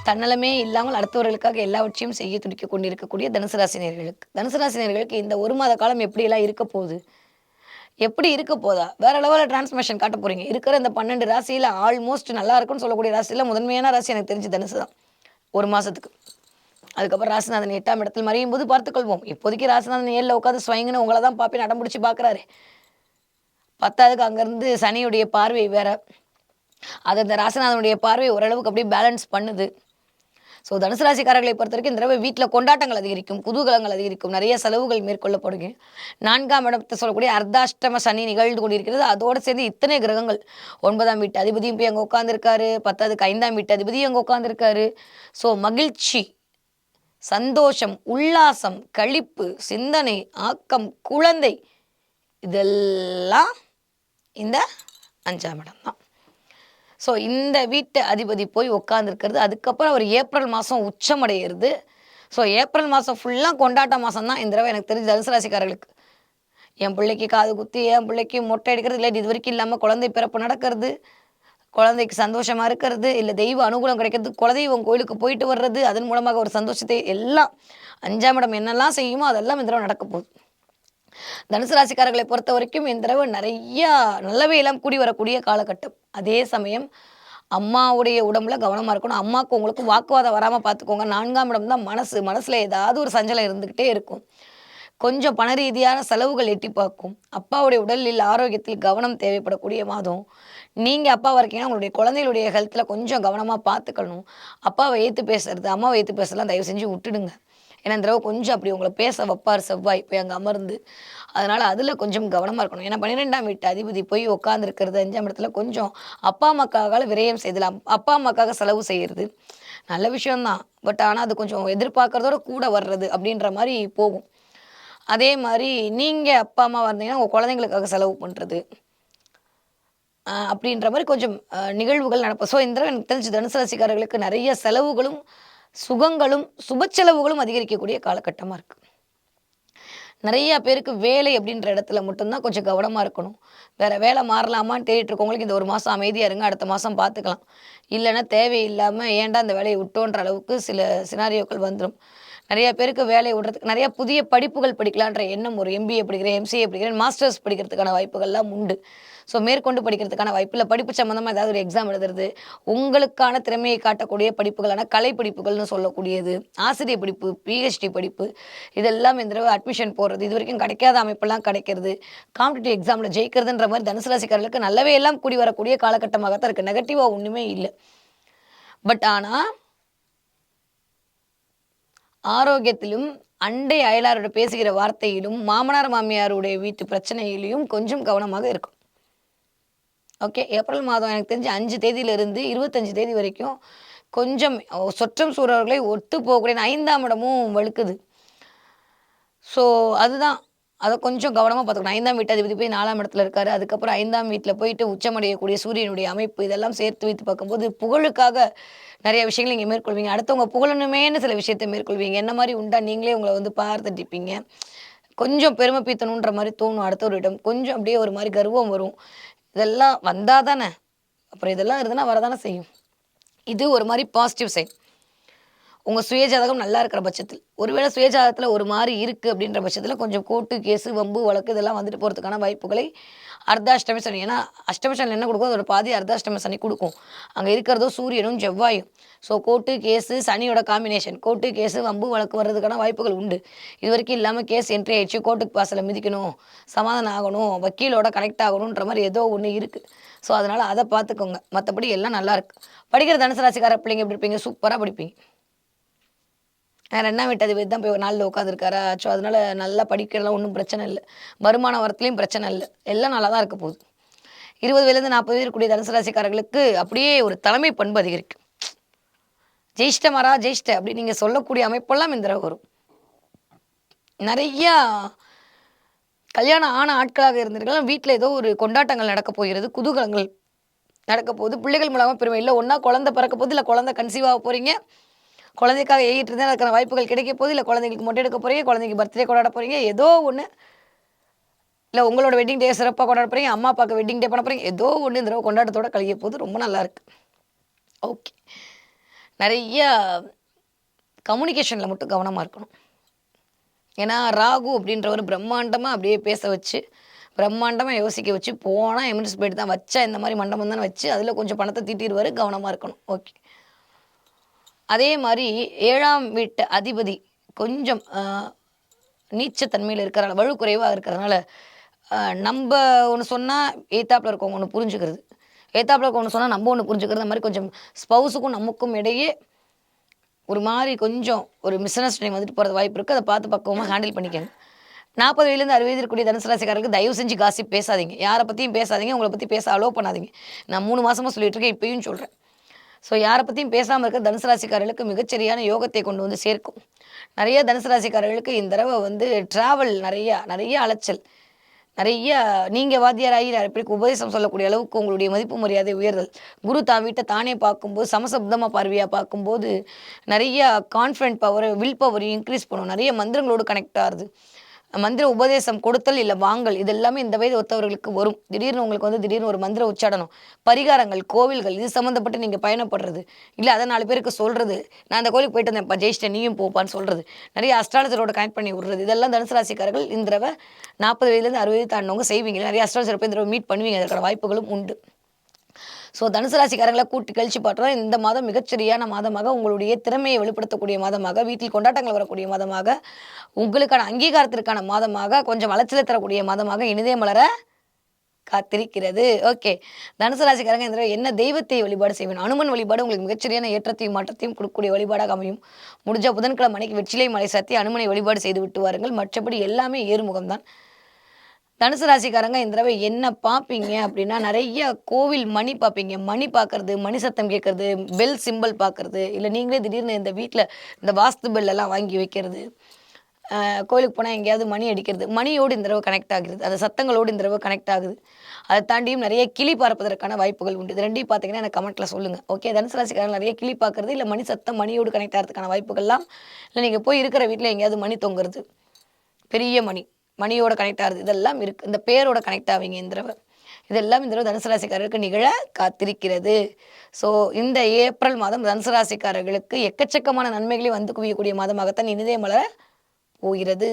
தன்னலமே இல்லாமல் அடுத்தவர்களுக்காக எல்லாவற்றையும் செய்ய துடிக்க கொண்டிருக்கக்கூடிய தனுசு ராசினியர்களுக்கு தனுசு ராசினியர்களுக்கு இந்த ஒரு மாத காலம் எப்படியெல்லாம் இருக்க போகுது, எப்படி இருக்க போதா, வேற லெவலில் டிரான்ஸ்மேஷன் காட்ட போறீங்க. இருக்கிற இந்த 12 ராசியில் ஆல்மோஸ்ட் நல்லா இருக்குன்னு சொல்லக்கூடிய ராசியில் முதன்மையான ராசி எனக்கு தெரிஞ்சு தனுசு தான் ஒரு மாதத்துக்கு. அதுக்கப்புறம் ராசிநாதன் 8ஆம் இடத்தில் மறையும் போது பார்த்துக்கொள்வோம். இப்போதைக்கு ராசிநாதன் 7ல் உட்காந்து ஸ்வயங்கன்னு உங்களை தான் பார்ப்பேன் அடம் பிடிச்சி பார்க்குறாரு. 10க்கு அங்கேருந்து சனியுடைய பார்வை வேற, அது அந்த ராசிநாதனுடைய பார்வை ஓரளவுக்கு அப்படியே பேலன்ஸ் பண்ணுது. ஸோ தனுசு ராசிக்காரர்களை பொறுத்த வரைக்கும் இந்த தடவை வீட்டில் கொண்டாட்டங்கள் அதிகரிக்கும், குதூகலங்கள் அதிகரிக்கும், நிறைய செலவுகள் மேற்கொள்ளப்படுங்க. 4ஆம் இடத்தை சொல்லக்கூடிய அர்த்தாஷ்டம சனி நிகழ்ந்து கொண்டிருக்கிறது. அதோடு சேர்ந்து இத்தனை கிரகங்கள் 9ஆம் வீட்டு அதிபதியும் போய் அங்கே உட்காந்துருக்காரு, 10க்கு 5ஆம் வீட்டு அதிபதியும் அங்கே உட்காந்துருக்காரு. ஸோ மகிழ்ச்சி, சந்தோஷம், உல்லாசம், களிப்பு, சிந்தனை, ஆக்கம், குழந்தை இதெல்லாம் இந்த 5ஆம் இடம் தான். ஸோ இந்த வீட்டு அதிபதி போய் உட்காந்துருக்கிறது. அதுக்கப்புறம் அவர் ஏப்ரல் மாதம் உச்சமடைகிறது. ஸோ ஏப்ரல் மாதம் ஃபுல்லாக கொண்டாட்ட மாதம் தான் இந்த தடவை எனக்கு தெரிஞ்ச தனுசு ராசிக்காரர்களுக்கு. என் பிள்ளைக்கு காது குத்தி, என் பிள்ளைக்கு மொட்டை அடிக்கிறது, இல்லை இது வரைக்கும் இல்லாமல் குழந்தை பிறப்பு நடக்கிறது, குழந்தைக்கு சந்தோஷமாக இருக்கிறது, இல்லை தெய்வ அனுகூலம் கிடைக்கிறது, குலதெய்வம் கோயிலுக்கு போயிட்டு வர்றது, அதன் மூலமாக ஒரு சந்தோஷத்தை எல்லாம் 5ஆம் இடம் என்னெல்லாம் செய்யுமோ அதெல்லாம் இந்த தடவை நடக்க போகுது. தனுசு ராசிக்காரர்களை பொறுத்த வரைக்கும் இந்த தடவை நிறையா நல்லவே எல்லாம் கூடி வரக்கூடிய காலகட்டம். அதே சமயம் அம்மாவுடைய உடம்புல கவனமாக இருக்கணும். அம்மாவுக்கு உங்களுக்கு வாக்குவாதம் வராமல் பார்த்துக்கோங்க. 4ஆம் இடம் தான் மனசில் ஏதாவது ஒரு சஞ்சலம் இருந்துக்கிட்டே இருக்கும். கொஞ்சம் பண ரீதியான செலவுகள் எட்டி பார்க்கும். அப்பாவுடைய உடலில் ஆரோக்கியத்தில் கவனம் தேவைப்படக்கூடிய மாதம். நீங்கள் அப்பாவாக இருக்கீங்கன்னா உங்களுடைய குழந்தைகளுடைய ஹெல்த்தில் கொஞ்சம் கவனமாக பார்த்துக்கணும். அப்பாவை ஏற்று பேசுறது, அம்மாவை ஏற்று பேசலாம் தயவு செஞ்சு விட்டுடுங்க. ஏன்னா இந்த தடவை கொஞ்சம் அப்படி உங்களை பேச வைப்பார் செவ்வாய் போய் அங்கே அமர்ந்து. அதனால் அதில் கொஞ்சம் கவனமாக இருக்கணும். ஏன்னா 12ஆம் வீட்டு அதிபதி போய் உட்காந்துருக்கிறது 5ஆம் இடத்துல கொஞ்சம் அப்பா அம்மாக்காக விரயம் செய்தலாம். அப்பா அம்மாக்காக செலவு செய்கிறது நல்ல விஷயம்தான். பட் ஆனால் அது கொஞ்சம் எதிர்பார்க்குறதோட கூட வர்றது அப்படின்ற மாதிரி போகும். அதே மாதிரி நீங்கள் அப்பா அம்மாவாக இருந்தீங்கன்னா உங்கள் குழந்தைங்களுக்காக செலவு பண்ணுறது அப்படின்ற மாதிரி கொஞ்சம் நிகழ்வுகள் நடக்கும். ஸோ இந்த தடவை எனக்கு தெரிஞ்சு தனுசு ராசிக்காரர்களுக்கு நிறைய செலவுகளும் சுகங்களும் சுப செலவுகளும் அதிகரிக்கக்கூடிய காலகட்டமாக இருக்குது. நிறைய பேருக்கு வேலை அப்படின்ற இடத்துல மட்டும்தான் கொஞ்சம் கவனமாக இருக்கணும். வேறு வேலை மாறலாமான்னு தேடிட்டு இருக்கவங்களுக்கு இந்த ஒரு மாதம் அமைதியாக இருங்க, அடுத்த மாதம் பார்த்துக்கலாம். இல்லைன்னா தேவையில்லாமல் ஏன்டா அந்த வேலையை விட்டோன்ற அளவுக்கு சில சினாரியோக்கள் வந்துடும். நிறைய பேருக்கு வேலையை விடுறதுக்கு நிறைய புதிய படிப்புகள் படிக்கலான்ற எண்ணம் ஒரு MBA படிக்கிறேன், MCA படிக்கிறேன், மாஸ்டர்ஸ் படிக்கிறதுக்கான வாய்ப்புகள்லாம் உண்டு. ஸோ மேற்கொண்டு படிக்கிறதுக்கான வாய்ப்பு இல்லை. படிப்பு சம்மந்தமாக ஏதாவது ஒரு எக்ஸாம் எழுதுறது, உங்களுக்கான திறமையை காட்டக்கூடிய படிப்புகளான கலை படிப்புகள்னு சொல்லக்கூடியது, ஆசிரியர் படிப்பு, PhD படிப்பு இதெல்லாம் இந்த தடவை அட்மிஷன் போடுறது, இது வரைக்கும் கிடைக்காத அமைப்பெல்லாம் கிடைக்கிறது, காம்படிட்டிவ் எக்ஸாமில் ஜெயிக்கிறதுன்ற மாதிரி தனுசு ராசிக்காரர்களுக்கு நல்லவே எல்லாம் கூடி வரக்கூடிய காலகட்டமாகத்தான் இருக்குது. நெகட்டிவாக ஒன்றுமே இல்லை. பட் ஆனால் ஆரோக்கியத்திலும் அண்டை அயலாரோட பேசுகிற வார்த்தையிலும் மாமனார் மாமியாருடைய வீட்டு பிரச்சனையிலையும் கொஞ்சம் கவனமாக இருக்கும். ஓகே, ஏப்ரல் மாதம் எனக்கு தெரிஞ்சு 5 தேதியிலிருந்து 25 தேதி வரைக்கும் கொஞ்சம் சொற்றம் சூழல்களை ஒத்து போகக்கூடிய 5ஆம் இடமும் வழுக்குது. ஸோ அதுதான் அதை கொஞ்சம் கவனமாக பார்த்துக்கணும். 5ஆம் வீட்டு அதிபதி போய் 4ஆம் இடத்துல இருக்காரு. அதுக்கப்புறம் 5ஆம் வீட்டில் போயிட்டு உச்சமடையக்கூடிய சூரியனுடைய அமைப்பு இதெல்லாம் சேர்த்து வைத்து பார்க்கும்போது புகழுக்காக நிறைய விஷயங்கள் நீங்கள் மேற்கொள்வீங்க. அடுத்தவங்க புகழணுமேன்னு சில விஷயத்தை மேற்கொள்வீங்க. என்ன மாதிரி உண்டா நீங்களே உங்களை வந்து பார்த்துட்டிப்பீங்க. கொஞ்சம் பெருமை பீத்தணுன்ற மாதிரி தோணும். அடுத்தவரிடம் கொஞ்சம் அப்படியே ஒரு மாதிரி கர்வம் வரும். இதெல்லாம் வந்தால் தானே, அப்புறம் இதெல்லாம் இருந்ததுன்னா வரதானே செய்யும். இது ஒரு மாதிரி பாசிட்டிவ் சைட். உங்கள் சுயஜாதகம் நல்லா இருக்கிற பட்சத்தில், ஒருவேளை சுயஜாதகத்தில் ஒரு மாதிரி இருக்குது அப்படின்ற பட்சத்தில் கொஞ்சம் கோர்ட்டு கேஸு வம்பு வழக்கு இதெல்லாம் வந்துட்டு போகிறதுக்கான வாய்ப்புகளை அர்த்தாஷ்டமி சனி, ஏன்னா அஷ்டம சனி என்ன கொடுக்கும், அதோட பாதி அர்த்தாஷ்டம சனி கொடுக்கும். அங்கே இருக்கிறதோ சூரியனும் செவ்வாயும். ஸோ கோர்ட்டு கேஸு சனியோட காம்பினேஷன், கோர்ட்டு கேஸு வம்பு வழக்கு வர்றதுக்கான வாய்ப்புகள் உண்டு. இது வரைக்கும் இல்லாமல் கேஸ் என்ட்ரி ஆகிடுச்சு, கோர்ட்டுக்கு வாசலில் மிதிக்கணும், சமாதானம் ஆகணும், வக்கீலோட கனெக்ட் ஆகணுன்ற மாதிரி ஏதோ ஒன்று இருக்குது. ஸோ அதனால் அதை பார்த்துக்கோங்க. மற்றபடி எல்லாம் நல்லாயிருக்கு. படிக்கிற தனுசு ராசிக்கார பிள்ளைங்க எப்படி இருப்பீங்க, சூப்பராக படிப்பீங்க. 2ஆம் வீட்டு அதிபதி தான் போய் ஒரு நாளில் உட்காந்துருக்காரா. ஸோ அதனால் நல்லா படிக்கிறதுலாம் ஒன்றும் பிரச்சனை இல்லை. வருமான வரத்துலேயும் பிரச்சனை இல்லை. எல்லாம் நல்லா தான் இருக்க போகுது. 20 வயதுலேருந்து 40 வயது இருக்கக்கூடிய தனுசு ராசிக்காரர்களுக்கு அப்படியே ஒரு தலைமை பண்பு அதிகரிக்கும். ஜெயிஷ்ட மாறா ஜெயிஷ்ட அப்படி நீங்கள் சொல்லக்கூடிய அமைப்பெல்லாம் இந்த தடவை வரும். நிறையா கல்யாணம் ஆன ஆட்களாக இருந்திருக்கலாம், வீட்டில் ஏதோ ஒரு கொண்டாட்டங்கள் நடக்க போகிறது, குதூகலங்கள் நடக்க போகுது. பிள்ளைகள் மூலமாக பெருமை இல்லை. ஒன்றா குழந்தை பிறக்க போகுது, இல்லை குழந்தை கன்சீவ் ஆக போகிறீங்க, குழந்தைக்காக ஏகிட்டு இருந்தால் அதுக்கான வாய்ப்புகள் கிடைக்க போகுது, இல்லை குழந்தைங்களுக்கு மொட்டை எடுக்க போகிறீங்க, குழந்தைக்கு பர்த்டே கொண்டாட போகிறீங்க, ஏதோ ஒன்று, இல்லை உங்களோட வெட்டிங் டே சிறப்பாக கொண்டாட போகிறீங்க, அம்மா அப்பாவுக்கு வெட்டிங் டே பண்ண போகிறீங்க, ஏதோ ஒன்று இந்த தடவை கொண்டாட்டத்தோட கழிய போகுது. ரொம்ப நல்லாயிருக்கு. ஓகே, நிறைய கம்யூனிகேஷனில் மட்டும் கவனமாக இருக்கணும். ஏன்னா ராகு அப்படின்றவர் பிரம்மாண்டமாக அப்படியே பேச வச்சு, பிரம்மாண்டமாக யோசிக்க வச்சு, போனால் எமர்ஜென்சி போயிட்டு தான் வச்சா இந்த மாதிரி மண்டபம் தானே வச்சு அதில் கொஞ்சம் பணத்தை தீட்டிடுவார். கவனமாக இருக்கணும். ஓகே. அதே மாதிரி 7ஆம் வீட்டு அதிபதி கொஞ்சம் நீச்சத்தன்மையில் இருக்கிறனால, வலுக்குறைவாக இருக்கிறதுனால, நம்ம ஒன்று சொன்னால் எய்த்தாப்பில் இருக்கவங்க ஒன்று புரிஞ்சுக்கிறது, எய்த்தாப்பில் இருக்க ஒன்று சொன்னால் நம்ம ஒன்று புரிஞ்சுக்கிறது, அந்த மாதிரி கொஞ்சம் ஸ்பௌஸுக்கும் நமக்கும் இடையே ஒரு மாதிரி கொஞ்சம் ஒரு மிஸ் அண்டர்ஸ்டாண்டிங் வந்துட்டு போகிறது வாய்ப்பு இருக்குது. அதை பார்த்து பக்குவமாக ஹேண்டில் பண்ணிக்கங்க. 40 வயதுலேருந்து 60 வயது இருக்கக்கூடிய தனுசு ராசிக்காரர்களுக்கு தயவு செஞ்சு காசிப் பேசாதீங்க. யாரை பற்றியும் பேசாதீங்க. உங்களை பற்றி பேச அலோவ் பண்ணாதீங்க. நான் 3 மாதமாக சொல்லிட்டு இருக்கேன், இப்பயும் சொல்கிறேன். ஸோ யாரை பற்றியும் பேசாமல் இருக்கிற தனுசு ராசிக்காரர்களுக்கு மிகச்சரியான யோகத்தை கொண்டு வந்து சேர்க்கும். நிறைய தனுசு ராசிக்காரர்களுக்கு இந்த தடவை வந்து ட்ராவல் நிறைய அலைச்சல், நிறைய நீங்கள் வாத்தியாராகி நிறைய பேருக்கு உபதேசம் சொல்லக்கூடிய அளவுக்கு உங்களுடைய மதிப்பு மரியாதை உயர்தல், குரு தான் வீட்டை தானே பார்க்கும்போது சமசப்தமாக பார்வையாக பார்க்கும்போது நிறைய confident power, will power increase பண்ணும். நிறைய மந்திரங்களோடு கனெக்ட் ஆகுது. மந்திர உபதேசம் கொடுத்தல் இல்லை வாங்கல், இது எல்லாமே இந்த வயது ஒத்தவர்களுக்கு வரும். திடீர்னு உங்களுக்கு வந்து திடீர்னு ஒரு மந்திர உச்சாடனம், பரிகாரங்கள், கோவில்கள், இது சம்மந்தப்பட்டு நீங்கள் பயணப்படுறது, இல்லை அதை 4 பேருக்கு சொல்கிறது, நான் அந்த கோயிலுக்கு போயிட்டு வந்தேன்ப்பா ஜெயிச்சிட்டேன் நீயும் போப்பான்னு சொல்கிறது, நிறைய அஸ்ட்ராலஜரோட கனெக்ட் பண்ணி விடுறது, இதெல்லாம் தனுசு ராசிக்காரர்கள் இந்த தடவை 40 வயதுலேருந்து 60 வயது தாண்டினவங்க செய்வீங்க. நிறைய அஸ்ட்ராலஜரை போய் இந்த தடவை மீட் பண்ணுவீங்க. அதற்கான வாய்ப்புகளும் உண்டு. ஸோ தனுசு ராசிக்காரங்களை கூட்டி கழிச்சு பார்த்தோம்னா இந்த மாதம் மிகச்சரியான மாதமாக, உங்களுடைய திறமையை வெளிப்படுத்தக்கூடிய மாதமாக, வீட்டில் கொண்டாட்டங்கள் வரக்கூடிய மாதமாக, உங்களுக்கான அங்கீகாரத்திற்கான மாதமாக, கொஞ்சம் அலைச்சலை தரக்கூடிய மாதமாக இனிதே மலர காத்திருக்கிறது. ஓகே. தனுசு ராசிக்காரங்க இந்த என்ன தெய்வத்தை வழிபாடு செய்வேன்? அனுமன் வழிபாடு உங்களுக்கு மிகச்சரியான ஏற்றத்தையும் மாற்றத்தையும் கொடுக்கக்கூடிய வழிபாடாக அமையும். முடிஞ்ச புதன்கிழமை அன்னைக்கு வெற்றிலை மலை சாத்தி அனுமனை வழிபாடு செய்து விட்டு வாருங்கள். மற்றபடி எல்லாமே ஏறுமுகம்தான். தனுசு ராசிக்காரங்க இந்த தடவை என்ன பார்ப்பீங்க அப்படின்னா, நிறைய கோவில் மணி பார்ப்பீங்க. மணி பார்க்கறது, மணி சத்தம் கேட்கறது, பெல் சிம்பிள் பார்க்கறது, இல்லை நீங்களே திடீர்னு இந்த வீட்டில் இந்த வாஸ்து பெல்லெல்லாம் வாங்கி வைக்கிறது, கோயிலுக்கு போனால் எங்கேயாவது மணி அடிக்கிறது, மணியோடு இந்த தடவை கனெக்ட் ஆகுது, அந்த சத்தங்களோடு இந்த தடவை கனெக்ட் ஆகுது. அதை தாண்டியும் நிறைய கிளி பார்ப்பதற்கான வாய்ப்புகள் உண்டு. இது ரெண்டையும் பார்த்தீங்கன்னா எனக்கு கமெண்ட்டில் சொல்லுங்கள். ஓகே. தனுசு ராசிக்காரங்க நிறைய கிளி பார்க்கறது, இல்லை மணி சத்தம் மணியோடு கனெக்ட் ஆகிறதுக்கான வாய்ப்புகள்லாம், இல்லை நீங்கள் போய் இருக்கிற வீட்டில் எங்கேயாவது மணி தொங்குறது, பெரிய மணியோட கனெக்ட் ஆகுது, இதெல்லாம் இருக்குது. இந்த பேரோட கனெக்ட் ஆவீங்க இந்த தடவை. இதெல்லாம் இந்த தடவை தனுசு ராசிக்காரர்களுக்கு நிகழ காத்திருக்கிறது. ஸோ இந்த ஏப்ரல் மாதம் தனுசு ராசிக்காரர்களுக்கு எக்கச்சக்கமான நன்மைகளை வந்து குவியக்கூடிய மாதமாகத்தான் இனிதே மலர போகிறது.